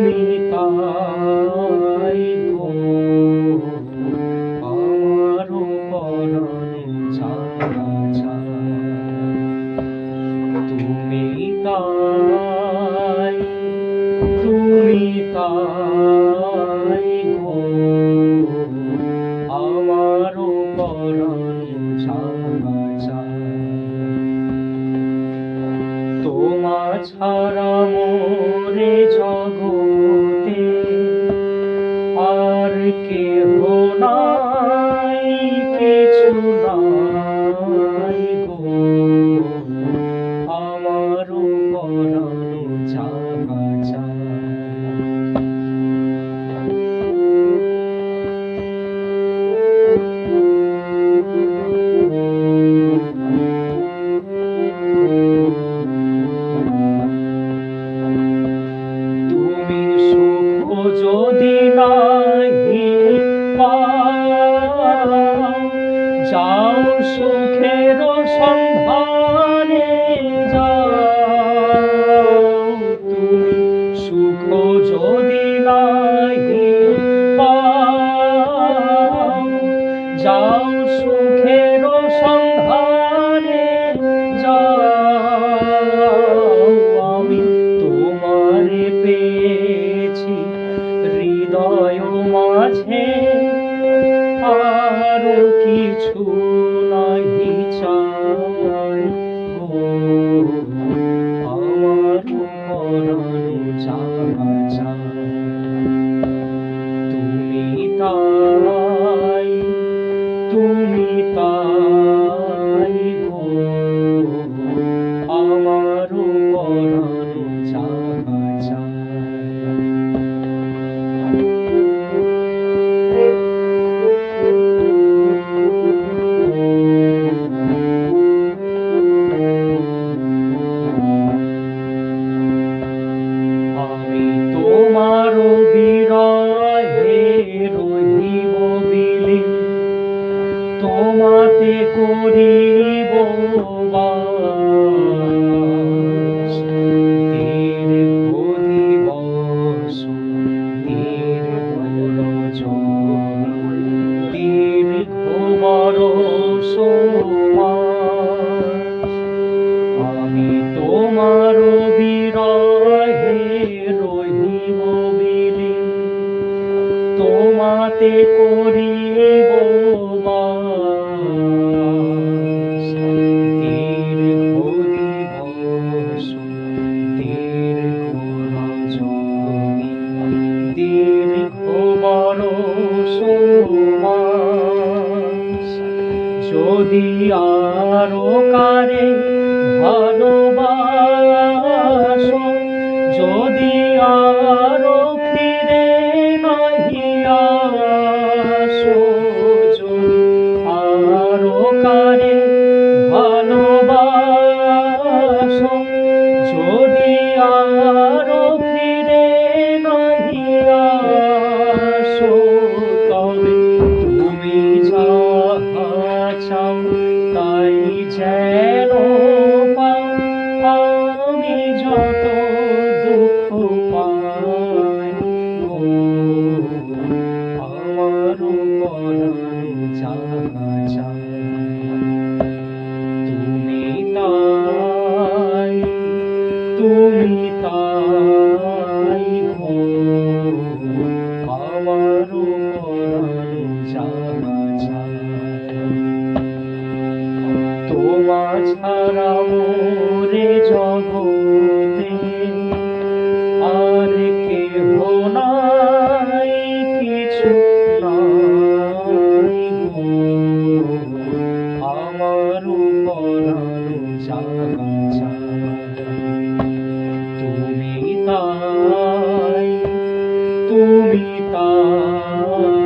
তুমি তাই গো আমার পরাণে চাচা, তুমি তাই, তুমি তাই গো আমার পরাণে চাচা। তোমা ছাড়া মোরে জগতে আর কেহ নাই, কিছু নাই গো আমার পরাণে চাচা। তুমি সুখ যদি নাহি পাও, যাও সুখের সন্ধানে যাও। তুমি সুখ যদি নাহি পাও, যাও সুখের সন্ধানে যাও। আমি তোমারে পেয়েছি হৃদয় মাঝে, আর কিছু নাহি চাই গো আমার পরাণে চাচা। তুমি তাই, তুমি তাই গো আমার পরাণে চাচা। আমি তোমার বিরহে রহিব বিলীন, তোমাতে করিব বাস। দীর্ঘ দিবস দীর্ঘ রজনী, দীর্ঘ বরষ মাস। আমি তোমার বিরহে রহিব বিলীন, তোমাতে করিব বাস। দীর্ঘ দিবস দীর্ঘ রজনী, দীর্ঘ বরষ মাস। যদি আরো কারে ভালোবাসো, যদি আরো ফিরে নাহি আসো, যদি আরো কারে ভালোবাসো, যদি আরো ফিরে নাহি আসো, তবে তুমি যাহা চাও তাই যেন পাও। আমি যত দুঃখ পাই গো আমার পরাণে চাচা। তুমি তাই, তুমি তাই গো আমার পরাণে চাচা। তোমা ছাড়া মোরে জগতে আর কেহ নাই, কিছু নাই গো আমার পরাণে চাচা। তুমি তাই, তুমি তাই।